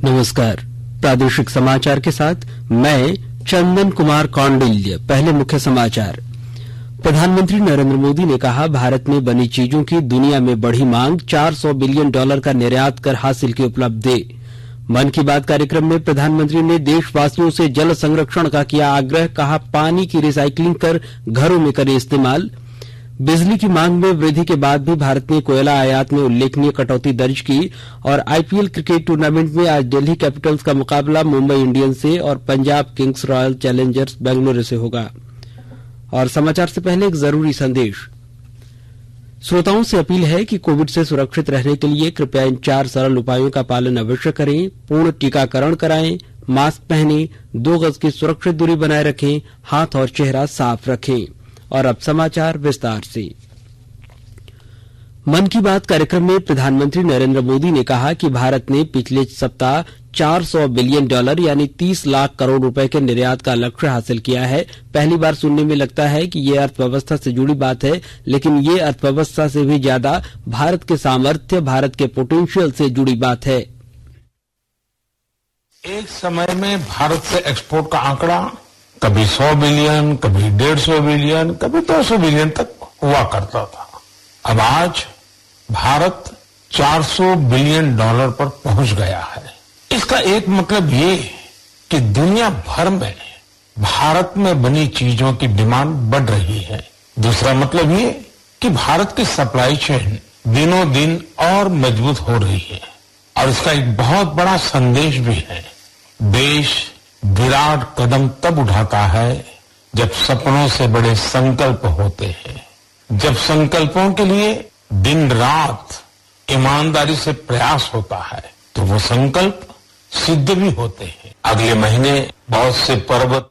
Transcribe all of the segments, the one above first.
नमस्कार। प्रादेशिक समाचार के साथ मैं चंदन कुमार कौंडिल्य। पहले मुख्य समाचार। प्रधानमंत्री नरेंद्र मोदी ने कहा, भारत में बनी चीजों की दुनिया में बढ़ी मांग, $400 बिलियन का निर्यात कर हासिल की उपलब्धि। मन की बात कार्यक्रम में प्रधानमंत्री ने देशवासियों से जल संरक्षण का किया आग्रह, कहा पानी की रिसाइक्लिंग कर घरों में करें इस्तेमाल। बिजली की मांग में वृद्धि के बाद भी भारत ने कोयला आयात में उल्लेखनीय कटौती दर्ज की। और आईपीएल क्रिकेट टूर्नामेंट में आज दिल्ली कैपिटल्स का मुकाबला मुंबई इंडियंस से और Punjab Kings royal Challengers Bengaluru से होगा। और समाचार से पहले एक जरूरी संदेश। श्रोताओं से अपील है कि कोविड से सुरक्षित रहने के लिए कृपया इन 4 सरल उपायों का पालन अवश्य करें। पूर्ण टीकाकरण कराएं, मास्क पहनें, 2 गज की सुरक्षित दूरी बनाए रखें, हाथ और चेहरा साफ रखें। और अब समाचार विस्तार से। मन की बात कार्यक्रम में प्रधानमंत्री नरेंद्र मोदी ने कहा कि भारत ने पिछले सप्ताह $400 बिलियन यानी 30 लाख करोड़ रुपए के निर्यात का लक्ष्य हासिल किया है। पहली बार सुनने में लगता है कि ये अर्थव्यवस्था से जुड़ी बात है, लेकिन ये अर्थव्यवस्था से भी ज्यादा भारत के सामर्थ्य, भारत के पोटेंशियल से जुड़ी बात है। एक समय में भारत से एक्सपोर्ट का आंकड़ा कभी 100 बिलियन, कभी 150 बिलियन, कभी 200 बिलियन तक हुआ करता था। अब आज भारत $400 बिलियन पर पहुंच गया है। इसका एक मतलब ये कि दुनिया भर में भारत में बनी चीजों की डिमांड बढ़ रही है। दूसरा मतलब ये कि भारत की सप्लाई चेन दिनों दिन और मजबूत हो रही है। और इसका एक बहुत बड़ा संदेश भी है। देश विराट कदम तब उठाता है जब सपनों से बड़े संकल्प होते हैं, जब संकल्पों के लिए दिन रात ईमानदारी से प्रयास होता है तो वो संकल्प सिद्ध भी होते हैं। अगले महीने बहुत से पर्व।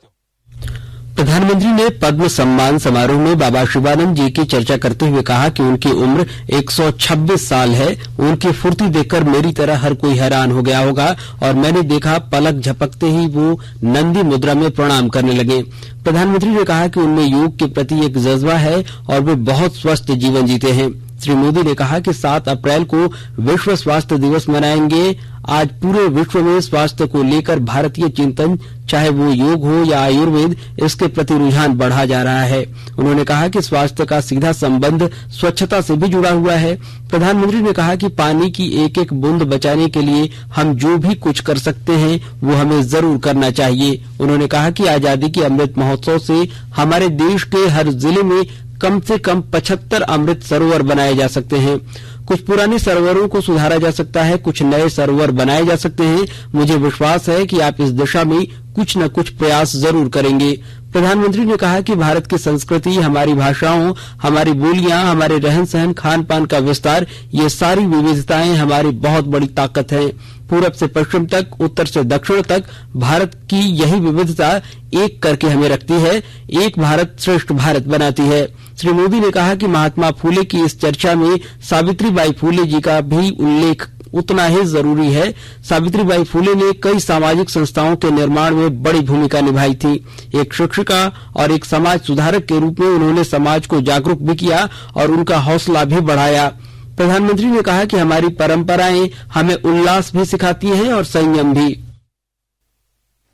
प्रधानमंत्री ने पद्म सम्मान समारोह में बाबा शिवानंद जी की चर्चा करते हुए कहा कि उनकी उम्र 126 साल है। उनकी फुर्ती देखकर मेरी तरह हर कोई हैरान हो गया होगा और मैंने देखा पलक झपकते ही वो नंदी मुद्रा में प्रणाम करने लगे। प्रधानमंत्री ने कहा कि उनमें योग के प्रति एक जज्बा है और वे बहुत स्वस्थ जीवन जीते हैं। श्री मोदी ने कहा कि 7 अप्रैल को विश्व स्वास्थ्य दिवस मनाएंगे। आज पूरे विश्व में स्वास्थ्य को लेकर भारतीय चिंतन, चाहे वो योग हो या आयुर्वेद, इसके प्रति रुझान बढ़ा जा रहा है। उन्होंने कहा कि स्वास्थ्य का सीधा संबंध स्वच्छता से भी जुड़ा हुआ है। प्रधानमंत्री ने कहा कि पानी की एक एक बूंद बचाने के लिए हम जो भी कुछ कर सकते हैं वो हमें जरूर करना चाहिए। उन्होंने कहा कि आजादी के अमृत महोत्सव से हमारे देश के हर जिले में कम से कम 75 अमृत सरोवर बनाए जा सकते हैं। कुछ पुराने सरोवरों को सुधारा जा सकता है, कुछ नए सरोवर बनाए जा सकते हैं। मुझे विश्वास है कि आप इस दिशा में कुछ न कुछ प्रयास जरूर करेंगे। प्रधानमंत्री ने कहा कि भारत की संस्कृति, हमारी भाषाओं, हमारी बोलियां, हमारे रहन सहन, खान पान का विस्तार, ये सारी विविधताएं हमारी बहुत बड़ी ताकत है। पूरब से पश्चिम तक, उत्तर से दक्षिण तक भारत की यही विविधता एक करके हमें रखती है, एक भारत श्रेष्ठ भारत बनाती है। श्री मोदी ने कहा कि महात्मा फूले की इस चर्चा में सावित्रीबाई फूले जी का भी उल्लेख उतना ही जरूरी है। सावित्रीबाई फूले ने कई सामाजिक संस्थाओं के निर्माण में बड़ी भूमिका निभाई थी। एक शिक्षिका और एक समाज सुधारक के रूप में उन्होंने समाज को जागरूक भी किया और उनका हौसला भी बढ़ाया। प्रधानमंत्री ने कहा कि हमारी परंपराएं हमें उल्लास भी सिखाती हैं और संयम भी।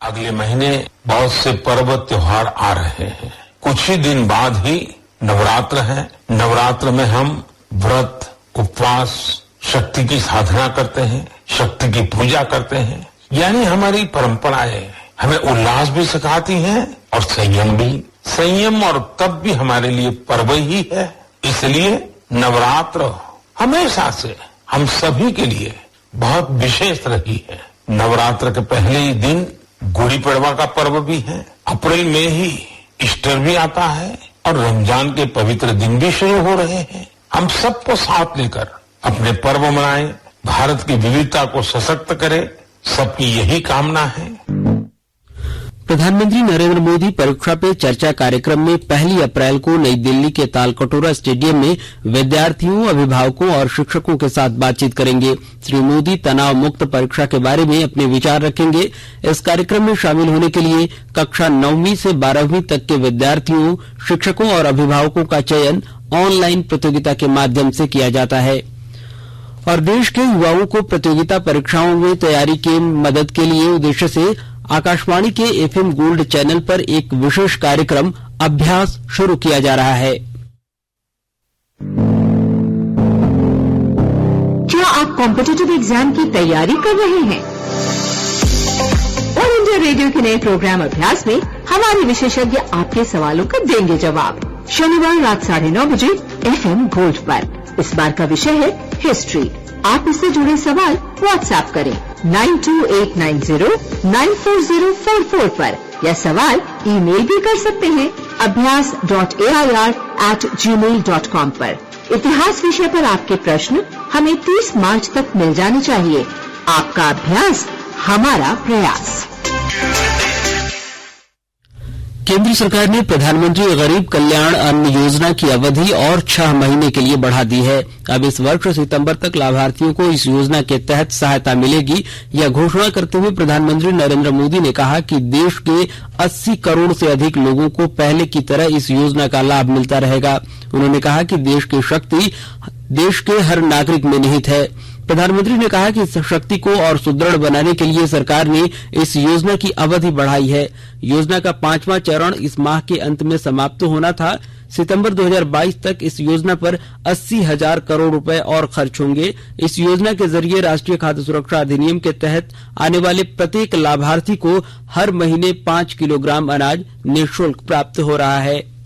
अगले महीने बहुत से पर्व त्योहार आ रहे हैं। कुछ ही दिन बाद ही नवरात्र है। नवरात्र में हम व्रत, उपवास, शक्ति की साधना करते हैं, शक्ति की पूजा करते हैं। यानी हमारी परंपराएं हमें उल्लास भी सिखाती हैं और संयम भी। संयम और तप भी हमारे लिए पर्व ही है। इसलिए नवरात्र हमेशा से हम सभी के लिए बहुत विशेष रही है। नवरात्र के पहले ही दिन गुड़ी पड़वा का पर्व भी है। अप्रैल में ही ईस्टर भी आता है और रमजान के पवित्र दिन भी शुरू हो रहे हैं। हम सबको साथ लेकर अपने पर्व मनाएं, भारत की विविधता को सशक्त करें, सबकी यही कामना है। प्रधानमंत्री नरेंद्र मोदी परीक्षा पे चर्चा कार्यक्रम में 1 अप्रैल को नई दिल्ली के तालकटोरा स्टेडियम में विद्यार्थियों, अभिभावकों और शिक्षकों के साथ बातचीत करेंगे। श्री मोदी तनाव मुक्त परीक्षा के बारे में अपने विचार रखेंगे। इस कार्यक्रम में शामिल होने के लिए कक्षा 9वीं से 12वीं तक के विद्यार्थियों, शिक्षकों और अभिभावकों का चयन ऑनलाइन प्रतियोगिता के माध्यम से किया जाता है। और देश के युवाओं को प्रतियोगिता परीक्षाओं में तैयारी के मदद के लिए उद्देश्य से आकाशवाणी के एफएम गोल्ड चैनल पर एक विशेष कार्यक्रम अभ्यास शुरू किया जा रहा है। क्या आप कॉम्पिटिटिव एग्जाम की तैयारी कर रहे हैं? ऑल इंडिया रेडियो के नए प्रोग्राम अभ्यास में हमारे विशेषज्ञ आपके सवालों का देंगे जवाब। शनिवार रात 9:30 बजे एफएम गोल्ड पर। इस बार का विषय है हिस्ट्री। आप इससे जुड़े सवाल व्हाट्सएप करें 9289094044 पर, या सवाल ईमेल भी कर सकते हैं abhyas.air@gmail.com पर। इतिहास विषय पर आपके प्रश्न हमें 30 मार्च तक मिल जाने चाहिए। आपका अभ्यास हमारा प्रयास। केंद्र सरकार ने प्रधानमंत्री गरीब कल्याण अन्न योजना की अवधि और 6 महीने के लिए बढ़ा दी है। अब इस वर्ष सितंबर तक लाभार्थियों को इस योजना के तहत सहायता मिलेगी। यह घोषणा करते हुए प्रधानमंत्री नरेंद्र मोदी ने कहा कि देश के 80 करोड़ से अधिक लोगों को पहले की तरह इस योजना का लाभ मिलता रहेगा। उन्होंने कहा कि देश की शक्ति देश के हर नागरिक में निहित है। प्रधानमंत्री ने कहा कि इस शक्ति को और सुदृढ़ बनाने के लिए सरकार ने इस योजना की अवधि बढ़ाई है। योजना का 5वां चरण इस माह के अंत में समाप्त होना था। सितंबर 2022 तक इस योजना पर 80,000 करोड़ रुपए और खर्च होंगे। इस योजना के जरिए राष्ट्रीय खाद्य सुरक्षा अधिनियम के तहत आने वाले प्रत्येक लाभार्थी को हर महीने 5 किलोग्राम अनाज निःशुल्क प्राप्त हो रहा है।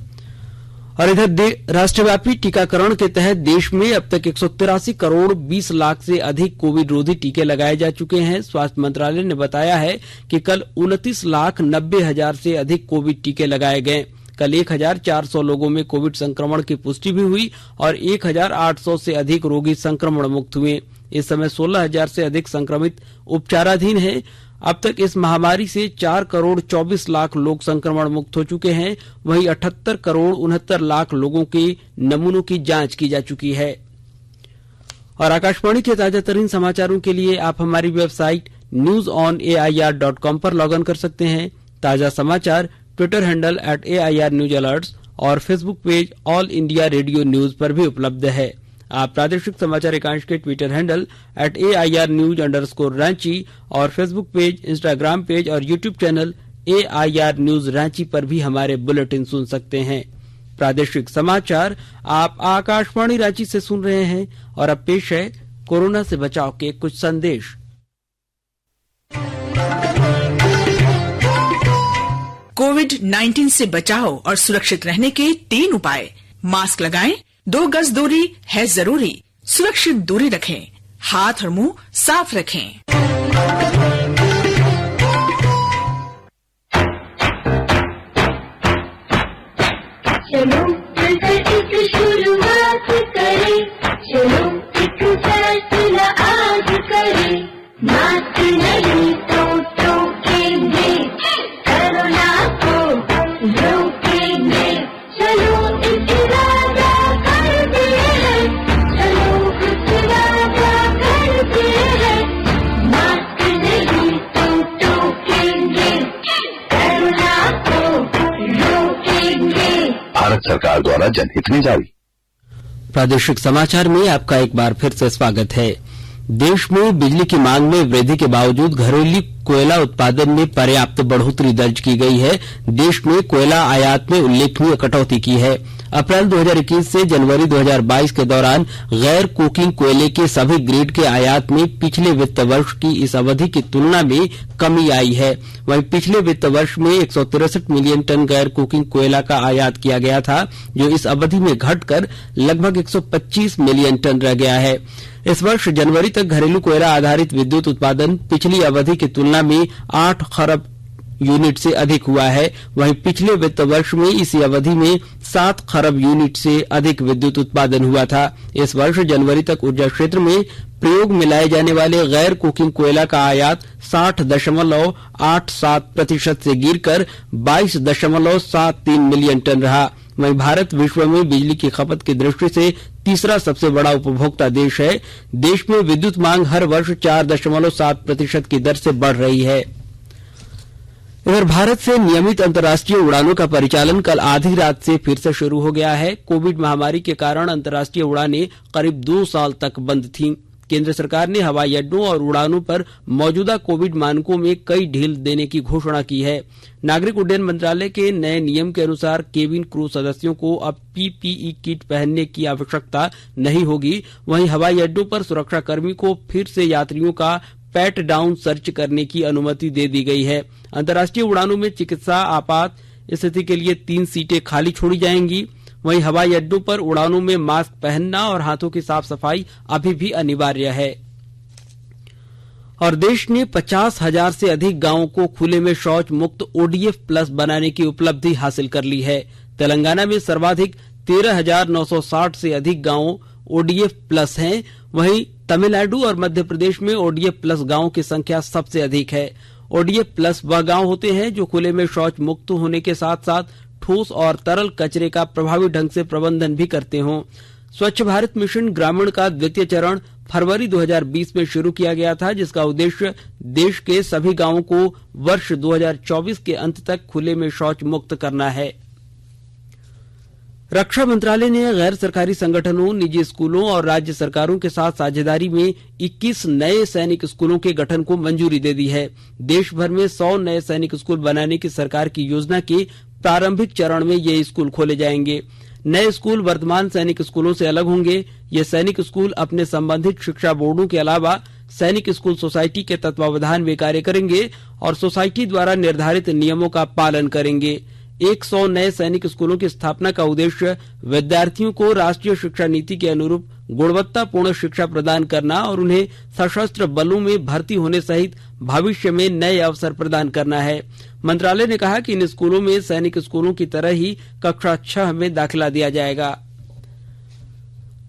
और इधर राष्ट्रव्यापी टीकाकरण के तहत देश में अब तक 183 करोड़ 20 लाख से अधिक कोविड रोधी टीके लगाए जा चुके हैं। स्वास्थ्य मंत्रालय ने बताया है कि कल 29,90,000 से अधिक कोविड टीके लगाए गए। कल 1,400 लोगों में कोविड संक्रमण की पुष्टि भी हुई और 1,800 से अधिक रोगी संक्रमण मुक्त हुए। इस समय 16,000 से अधिक संक्रमित उपचाराधीन हैं। अब तक इस महामारी से 4 करोड़ 24 लाख लोग संक्रमण मुक्त हो चुके हैं। वहीं 78 करोड़ 69 लाख लोगों के नमूनों की जांच की जा चुकी है। और आकाशवाणी के ताजा तरीन समाचारों के लिए आप हमारी वेबसाइट newsonair.com पर लॉग इन कर सकते हैं। ताजा समाचार ट्विटर हैंडल @AIRNewsAlerts और Facebook page all India radio news पर भी उपलब्ध है। आप प्रादेशिक समाचार एकांश के ट्विटर हैंडल @AIRnews_रांची और फेसबुक पेज, इंस्टाग्राम पेज और YouTube channel AIR news Ranchi पर भी हमारे बुलेटिन सुन सकते हैं। प्रादेशिक समाचार आप आकाशवाणी रांची से सुन रहे हैं और अब पेश है कोरोना से बचाव के कुछ संदेश। कोविड-19 से बचाव और सुरक्षित रहने के 3 उपाय। मास्क लगाएं, 2 गज दूरी है जरूरी, सुरक्षित दूरी रखें, हाथ और मुंह साफ रखें। चलो मिलकर एक शुरुआत करें, चलो एक फैसला आज करें, मास्क नहीं तो टोकेंगे, कोरोना को रोकेंगे, चलो एक इरादा करते हैं, चलो एक इरादा करते हैं, मास्क नहीं तो टोकेंगे, कोरोना को रोकेंगे। भारत सरकार द्वारा जनहित में जारी। प्रादेशिक समाचार में आपका एक बार फिर से स्वागत है। देश में बिजली की मांग में वृद्धि के बावजूद घरेलू कोयला उत्पादन में पर्याप्त बढ़ोतरी दर्ज की गई है। देश ने कोयला आयात में उल्लेखनीय कटौती की है। अप्रैल 2021 से जनवरी 2022 के दौरान गैर कोकिंग कोयले के सभी ग्रेड के आयात में पिछले वित्त वर्ष की इस अवधि की तुलना में कमी आई है। वहीं पिछले वित्त वर्ष में 163 मिलियन टन गैर कोकिंग कोयला का आयात किया गया था, जो इस अवधि में घटकर लगभग 125 मिलियन टन रह गया है। इस वर्ष जनवरी तक घरेलू कोयला आधारित विद्युत उत्पादन पिछली अवधि की तुलना में 8 खरब यूनिट से अधिक हुआ है। वहीं पिछले वित्त वर्ष में इसी अवधि में 7 खरब यूनिट से अधिक विद्युत उत्पादन हुआ था। इस वर्ष जनवरी तक ऊर्जा क्षेत्र में प्रयोग में लाए जाने वाले गैर कुकिंग कोयला का आयात 60.87% से गिरकर 22.73 मिलियन टन रहा। वहीं भारत विश्व में बिजली की खपत की दृष्टि से तीसरा सबसे बड़ा उपभोक्ता देश है। देश में विद्युत मांग हर वर्ष 4.7% की दर से बढ़ रही है। इधर भारत से नियमित अंतर्राष्ट्रीय उड़ानों का परिचालन कल आधी रात से फिर से शुरू हो गया है। कोविड महामारी के कारण अंतर्राष्ट्रीय उड़ानें करीब 2 साल तक बंद थीं। केंद्र सरकार ने हवाई अड्डों और उड़ानों पर मौजूदा कोविड मानकों में कई ढील देने की घोषणा की है। नागरिक उड्डयन मंत्रालय के नए नियम के अनुसार केबिन क्रू सदस्यों को अब पीपीई किट पहनने की आवश्यकता नहीं होगी। वहीं हवाई अड्डों पर सुरक्षा कर्मी को फिर से यात्रियों का पैट डाउन सर्च करने की अनुमति दे दी गई है। अंतर्राष्ट्रीय उड़ानों में चिकित्सा आपात स्थिति के लिए 3 सीटें खाली छोड़ी जाएंगी। वहीं हवाई अड्डों पर उड़ानों में मास्क पहनना और हाथों की साफ सफाई अभी भी अनिवार्य है। और देश ने 50,000 से अधिक गांवों को खुले में शौच मुक्त ओडीएफ प्लस बनाने की उपलब्धि हासिल कर ली है। तेलंगाना में सर्वाधिक 13,960 से अधिक गांव ओडीएफ प्लस हैं। वहीं तमिलनाडु और मध्य प्रदेश में ओडीएफ प्लस गांवों की संख्या सबसे अधिक है। ओडीएफ प्लस वह गांव होते हैं जो खुले में शौच मुक्त होने के साथ साथ ठोस और तरल कचरे का प्रभावी ढंग से प्रबंधन भी करते हों। स्वच्छ भारत मिशन ग्रामीण का द्वितीय चरण फरवरी 2020 में शुरू किया गया था, जिसका उद्देश्य देश के सभी गांवों को वर्ष 2024 के अंत तक खुले में शौच मुक्त करना है। रक्षा मंत्रालय ने गैर सरकारी संगठनों, निजी स्कूलों और राज्य सरकारों के साथ साझेदारी में 21 नए सैनिक स्कूलों के गठन को मंजूरी दे दी है। देश भर में 100 नए सैनिक स्कूल बनाने की सरकार की योजना के प्रारंभिक चरण में ये स्कूल खोले जाएंगे। नए स्कूल वर्तमान सैनिक स्कूलों से अलग होंगे। ये सैनिक स्कूल अपने संबंधित शिक्षा बोर्डों के अलावा सैनिक स्कूल सोसाइटी के तत्वावधान में कार्य करेंगे और सोसाइटी द्वारा निर्धारित नियमों का पालन करेंगे। 100 नए सैनिक स्कूलों की स्थापना का उद्देश्य विद्यार्थियों को राष्ट्रीय शिक्षा नीति के अनुरूप गुणवत्तापूर्ण शिक्षा प्रदान करना और उन्हें सशस्त्र बलों में भर्ती होने सहित भविष्य में नए अवसर प्रदान करना है। मंत्रालय ने कहा कि इन स्कूलों में सैनिक स्कूलों की तरह ही कक्षा 6 में दाखिला दिया जाएगा।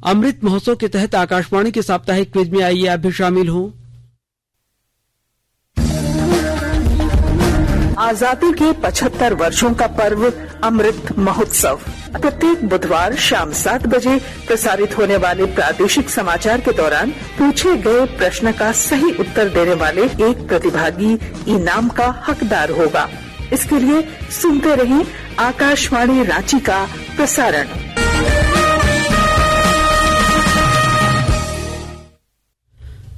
अमृत महोत्सव के तहत आकाशवाणी के साप्ताहिक क्विज में आइए आप भी शामिल हों। आजादी के 75 वर्षों का पर्व अमृत महोत्सव प्रत्येक बुधवार शाम 7 बजे प्रसारित होने वाले प्रादेशिक समाचार के दौरान पूछे गए प्रश्न का सही उत्तर देने वाले एक प्रतिभागी इनाम का हकदार होगा। इसके लिए सुनते रहें आकाशवाणी रांची का प्रसारण।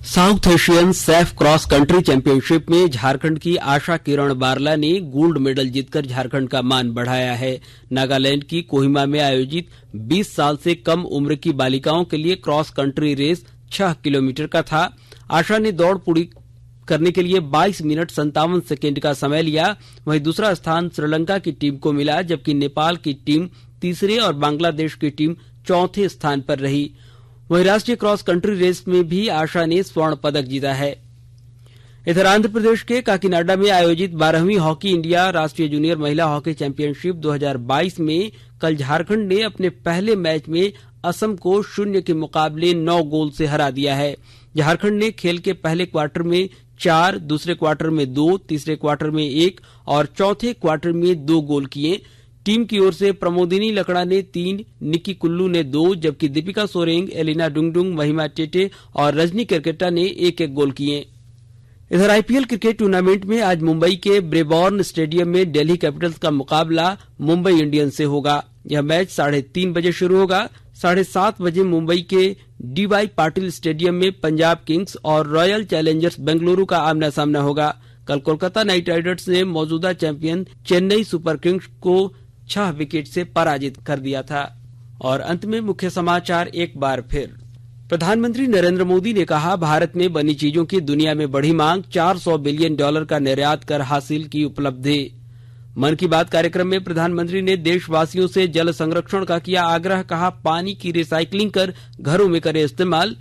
South Asian Saif cross country championship में झारखंड की आशा किरण बारला ने गोल्ड मेडल जीतकर झारखंड का मान बढ़ाया है। नागालैंड की कोहिमा में आयोजित 20 साल से कम उम्र की बालिकाओं के लिए क्रॉस कंट्री रेस 6 किलोमीटर का था। आशा ने दौड़ पूरी करने के लिए 22 मिनट 57 सेकेंड का समय लिया। वहीं दूसरा स्थान श्रीलंका की टीम को मिला, जबकि नेपाल की टीम तीसरे और बांग्लादेश की टीम चौथे स्थान पर रही। वहीं राष्ट्रीय क्रॉस कंट्री रेस में भी आशा ने स्वर्ण पदक जीता है। इधर आंध्र प्रदेश के काकीनाडा में आयोजित 12वीं हॉकी इंडिया राष्ट्रीय जूनियर महिला हॉकी चैंपियनशिप 2022 में कल झारखंड ने अपने पहले मैच में असम को 0 के मुकाबले 9 गोल से हरा दिया है। झारखंड ने खेल के पहले क्वार्टर में 4, दूसरे क्वार्टर में 2, तीसरे क्वार्टर में 1 और चौथे क्वार्टर में 2 गोल किए। टीम की ओर से प्रमोदिनी लकड़ा ने 3, निकी कुल्लू ने 2, जबकि दीपिका सोरेंग, एलिना डुंगडुंग, महिमा टेटे और रजनी क्रिकेटा ने 1-1 गोल किए। इधर आईपीएल क्रिकेट टूर्नामेंट में आज मुंबई के ब्रेबॉर्न स्टेडियम में दिल्ली कैपिटल्स का मुकाबला मुंबई इंडियंस से होगा। यह मैच 3:30 बजे शुरू होगा। 7:30 बजे मुंबई के डीवाई पाटिल स्टेडियम में पंजाब किंग्स और रॉयल चैलेंजर्स बेंगलुरु का आमना सामना होगा। कल कोलकाता नाइट राइडर्स ने मौजूदा चैंपियन चेन्नई सुपर किंग्स को 6 विकेट से पराजित कर दिया था। और अंत में मुख्य समाचार एक बार फिर। प्रधानमंत्री नरेंद्र मोदी ने कहा, भारत में बनी चीजों की दुनिया में बढ़ी मांग, $400 बिलियन का निर्यात कर हासिल की उपलब्धि। मन की बात कार्यक्रम में प्रधानमंत्री ने देशवासियों से जल संरक्षण का किया आग्रह, कहा पानी की रिसाइकलिंग कर घरों में करे इस्तेमाल।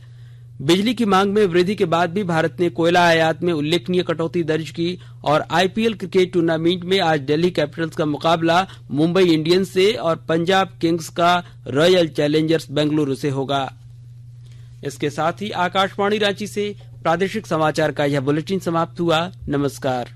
बिजली की मांग में वृद्धि के बाद भी भारत ने कोयला आयात में उल्लेखनीय कटौती दर्ज की। और आईपीएल क्रिकेट टूर्नामेंट में आज दिल्ली कैपिटल्स का मुकाबला मुंबई इंडियंस से और पंजाब किंग्स का रॉयल चैलेंजर्स बेंगलुरु से होगा। इसके साथ ही आकाशवाणी रांची से प्रादेशिक समाचार का यह बुलेटिन समाप्त हुआ। नमस्कार।